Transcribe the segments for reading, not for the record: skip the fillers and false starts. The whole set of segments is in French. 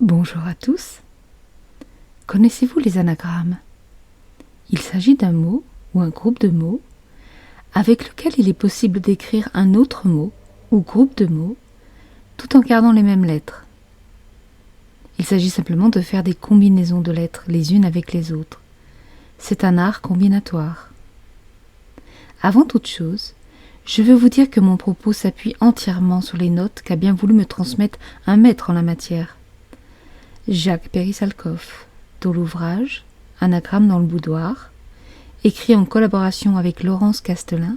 Bonjour à tous. Connaissez-vous les anagrammes ? Il s'agit d'un mot ou un groupe de mots avec lequel il est possible d'écrire un autre mot ou groupe de mots tout en gardant les mêmes lettres. Il s'agit simplement de faire des combinaisons de lettres les unes avec les autres. C'est un art combinatoire. Avant toute chose, je veux vous dire que mon propos s'appuie entièrement sur les notes qu'a bien voulu me transmettre un maître en la matière. Jacques Pery-Salkov, dont l'ouvrage « Anagramme dans le boudoir », écrit en collaboration avec Laurence Castelin,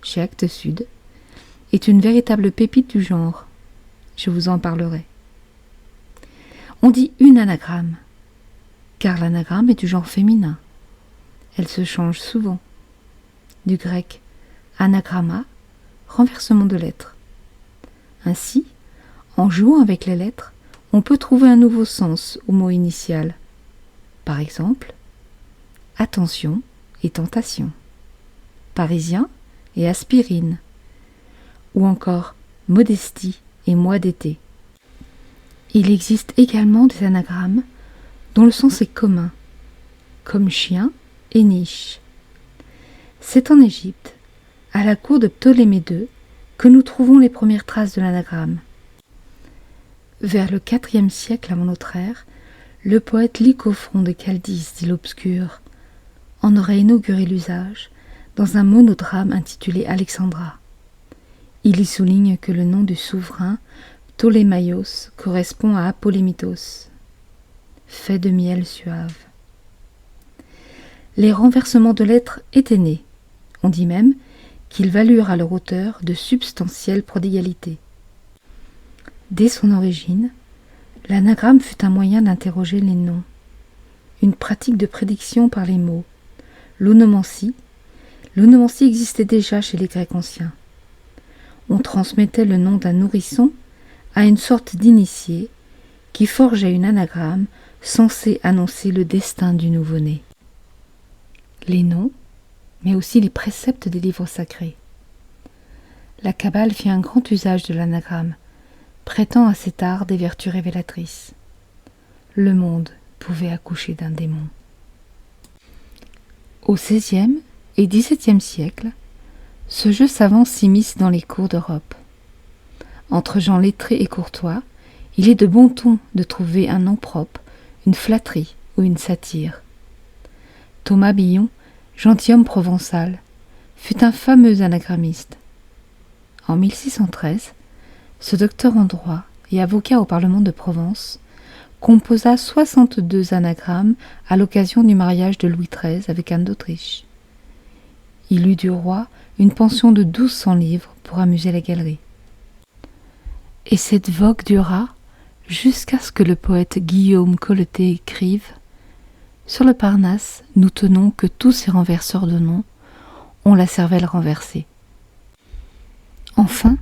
chez Actes Sud, est une véritable pépite du genre. Je vous en parlerai. On dit une anagramme, car l'anagramme est du genre féminin. Elle se change souvent. Du grec anagramma, renversement de lettres. Ainsi, en jouant avec les lettres, on peut trouver un nouveau sens au mot initial. Par exemple, attention et tentation, parisien et aspirine, ou encore modestie et mois d'été. Il existe également des anagrammes dont le sens est commun, comme chien et niche. C'est en Égypte, à la cour de Ptolémée II, que nous trouvons les premières traces de l'anagramme. Vers le IVe siècle avant notre ère, le poète Lycophron de Chaldis, dit l'Obscur, en aurait inauguré l'usage dans un monodrame intitulé Alexandra. Il y souligne que le nom du souverain Ptolémaïos correspond à Apollémitos, fait de miel suave. Les renversements de lettres étaient nés. On dit même qu'ils valurent à leur auteur de substantielles prodigalités. Dès son origine, l'anagramme fut un moyen d'interroger les noms, une pratique de prédiction par les mots. L'onomancie existait déjà chez les Grecs anciens. On transmettait le nom d'un nourrisson à une sorte d'initié qui forgeait une anagramme censée annoncer le destin du nouveau-né. Les noms, mais aussi les préceptes des livres sacrés. La Kabbale fit un grand usage de l'anagramme, prêtant à cet art des vertus révélatrices. Le monde pouvait accoucher d'un démon. Au XVIe et XVIIe siècle, ce jeu savant s'immisce dans les cours d'Europe. Entre gens lettrés et courtois, il est de bon ton de trouver un nom propre, une flatterie ou une satire. Thomas Billon, gentilhomme provençal, fut un fameux anagrammiste. En 1613, ce docteur en droit et avocat au Parlement de Provence composa 62 anagrammes à l'occasion du mariage de Louis XIII avec Anne d'Autriche. Il eut du roi une pension de 1200 livres pour amuser la galerie. Et cette vogue dura jusqu'à ce que le poète Guillaume Colletet écrive « Sur le Parnasse, nous tenons que tous ces renverseurs de noms ont la cervelle renversée. » Enfin,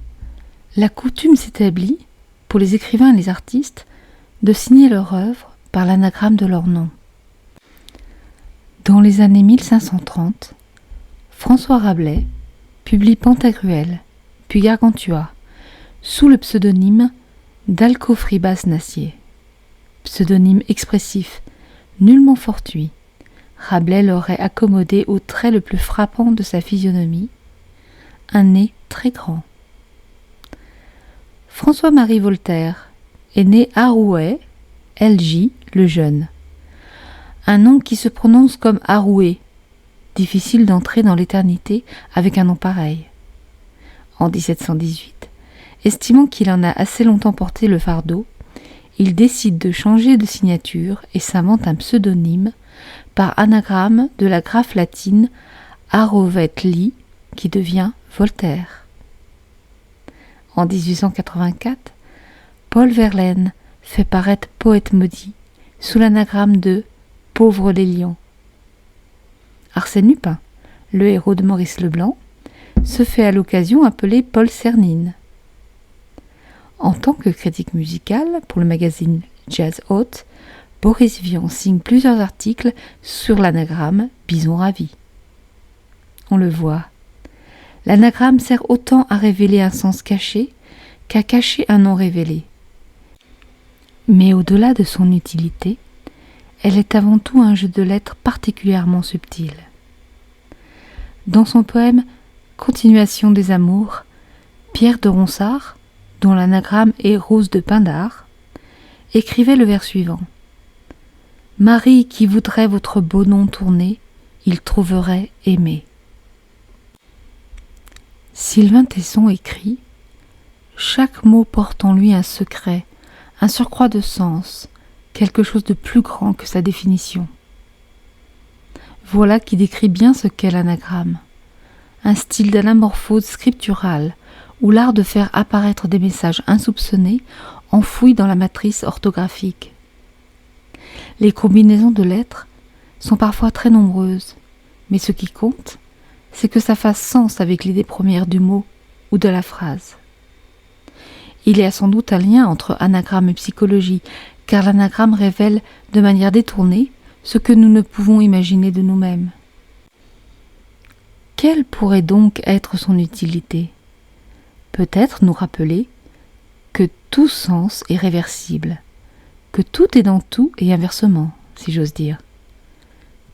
la coutume s'établit, pour les écrivains et les artistes, de signer leur œuvre par l'anagramme de leur nom. Dans les années 1530, François Rabelais publie Pantagruel, puis Gargantua, sous le pseudonyme d'Alcofribas Nassier. Pseudonyme expressif, nullement fortuit, Rabelais l'aurait accommodé au trait le plus frappant de sa physionomie, un nez très grand. François-Marie Voltaire est né à Rouet, LJ, le jeune. Un nom qui se prononce comme Arouet, difficile d'entrer dans l'éternité avec un nom pareil. En 1718, estimant qu'il en a assez longtemps porté le fardeau, il décide de changer de signature et s'invente un pseudonyme par anagramme de la graphe latine Arovetli, qui devient Voltaire. En 1884, Paul Verlaine fait paraître Poète maudit sous l'anagramme de Pauvre les lions. Arsène Lupin, le héros de Maurice Leblanc, se fait à l'occasion appeler Paul Cernine. En tant que critique musical pour le magazine Jazz Hot, Boris Vian signe plusieurs articles sur l'anagramme Bison Ravi. On le voit, l'anagramme sert autant à révéler un sens caché qu'à cacher un nom révélé. Mais au-delà de son utilité, elle est avant tout un jeu de lettres particulièrement subtil. Dans son poème « Continuation des amours », Pierre de Ronsard, dont l'anagramme est Rose de Pindare, écrivait le vers suivant. « Marie qui voudrait votre beau nom tourner, il trouverait aimé. » Sylvain Tesson écrit « Chaque mot porte en lui un secret, un surcroît de sens, quelque chose de plus grand que sa définition. » Voilà qui décrit bien ce qu'est l'anagramme, un style d'anamorphose scripturale où l'art de faire apparaître des messages insoupçonnés enfouis dans la matrice orthographique. Les combinaisons de lettres sont parfois très nombreuses, mais ce qui compte, c'est que ça fasse sens avec l'idée première du mot ou de la phrase. Il y a sans doute un lien entre anagramme et psychologie, car l'anagramme révèle de manière détournée ce que nous ne pouvons imaginer de nous-mêmes. Quelle pourrait donc être son utilité ? Peut-être nous rappeler que tout sens est réversible, que tout est dans tout et inversement, si j'ose dire.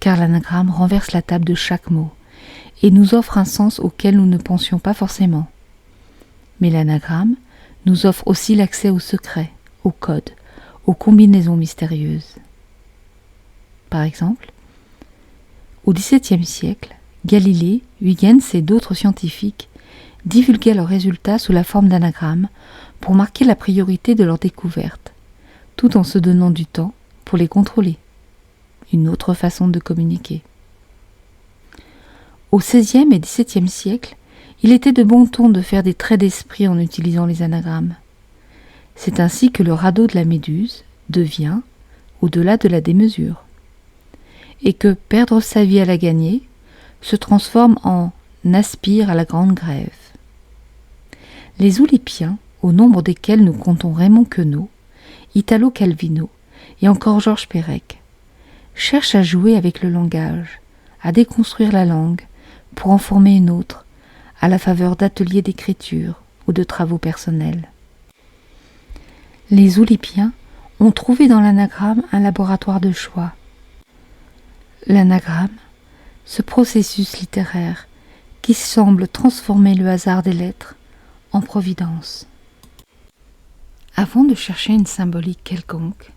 Car l'anagramme renverse la table de chaque mot et nous offre un sens auquel nous ne pensions pas forcément. Mais l'anagramme nous offre aussi l'accès aux secrets, aux codes, aux combinaisons mystérieuses. Par exemple, au XVIIe siècle, Galilée, Huygens et d'autres scientifiques divulguaient leurs résultats sous la forme d'anagrammes pour marquer la priorité de leurs découvertes, tout en se donnant du temps pour les contrôler. Une autre façon de communiquer. Au XVIe et XVIIe siècle, il était de bon ton de faire des traits d'esprit en utilisant les anagrammes. C'est ainsi que le radeau de la Méduse devient au-delà de la démesure, et que perdre sa vie à la gagner se transforme en aspire à la grande grève. Les Oulipiens, au nombre desquels nous comptons Raymond Queneau, Italo Calvino et encore Georges Perec, cherchent à jouer avec le langage, à déconstruire la langue pour en former une autre, à la faveur d'ateliers d'écriture ou de travaux personnels. Les Oulipiens ont trouvé dans l'anagramme un laboratoire de choix. L'anagramme, ce processus littéraire qui semble transformer le hasard des lettres en providence. Avant de chercher une symbolique quelconque,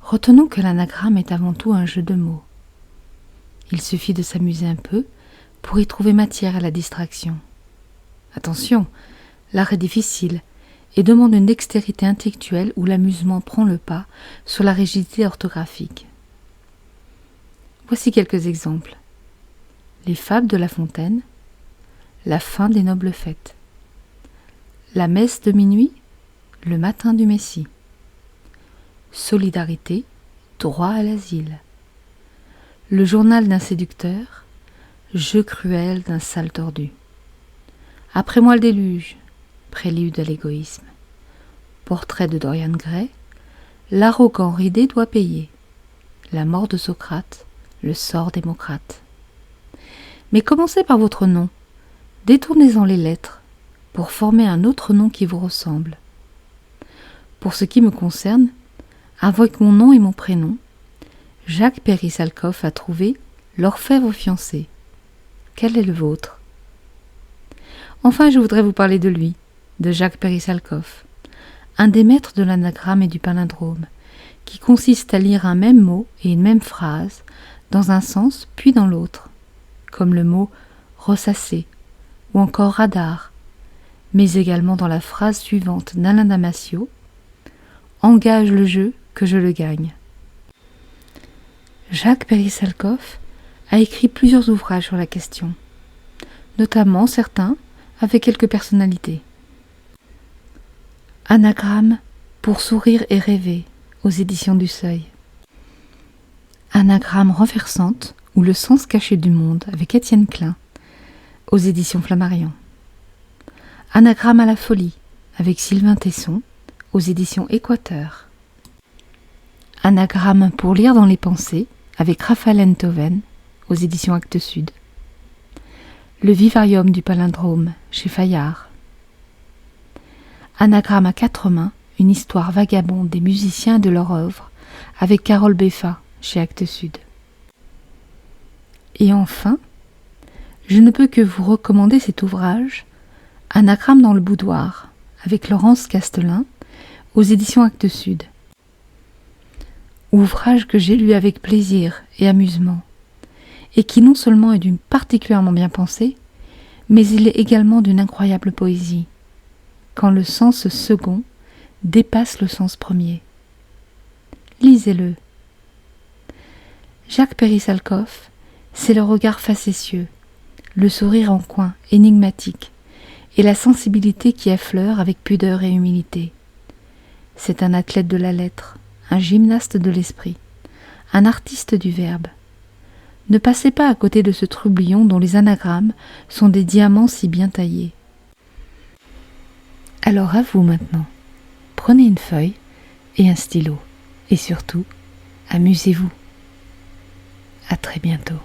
retenons que l'anagramme est avant tout un jeu de mots. Il suffit de s'amuser un peu pour y trouver matière à la distraction. Attention, l'art est difficile et demande une dextérité intellectuelle où l'amusement prend le pas sur la rigidité orthographique. Voici quelques exemples. Les fables de La Fontaine, la fin des nobles fêtes, la messe de minuit, le matin du Messie, solidarité, droit à l'asile, le journal d'un séducteur, jeu cruel d'un sale tordu, après moi le déluge, prélude à l'égoïsme, portrait de Dorian Gray, l'arrogant ridé doit payer, la mort de Socrate, le sort démocrate. Mais commencez par votre nom, détournez-en les lettres pour former un autre nom qui vous ressemble. Pour ce qui me concerne, avec mon nom et mon prénom, Jacques Perry-Salkov a trouvé l'orfèvre fiancé. Quel est le vôtre ? Enfin, je voudrais vous parler de lui, de Jacques Perry-Salkov, un des maîtres de l'anagramme et du palindrome, qui consiste à lire un même mot et une même phrase dans un sens puis dans l'autre, comme le mot ressasser ou encore radar, mais également dans la phrase suivante d'Alain Damasio, engage le jeu que je le gagne. Jacques Perry-Salkov a écrit plusieurs ouvrages sur la question, notamment certains avec quelques personnalités. Anagramme pour sourire et rêver aux éditions du Seuil. Anagramme renversante ou le sens caché du monde avec Étienne Klein aux éditions Flammarion. Anagramme à la folie avec Sylvain Tesson aux éditions Équateur. Anagramme pour lire dans les pensées avec Raphaël Enthoven aux éditions Actes Sud. Le vivarium du palindrome chez Fayard. Anagramme à quatre mains, une histoire vagabonde des musiciens et de leur œuvre, avec Carole Beffa, chez Actes Sud. Et enfin, je ne peux que vous recommander cet ouvrage, Anagramme dans le boudoir, avec Laurence Castelin, aux éditions Actes Sud. Ouvrage que j'ai lu avec plaisir et amusement, et qui non seulement est d'une particulièrement bien pensée, mais il est également d'une incroyable poésie, quand le sens second dépasse le sens premier. Lisez-le. Jacques Péry-Salkov, c'est le regard facétieux, le sourire en coin, énigmatique, et la sensibilité qui effleure avec pudeur et humilité. C'est un athlète de la lettre, un gymnaste de l'esprit, un artiste du verbe. Ne passez pas à côté de ce trublion dont les anagrammes sont des diamants si bien taillés. Alors à vous maintenant. Prenez une feuille et un stylo. Et surtout, amusez-vous. À très bientôt.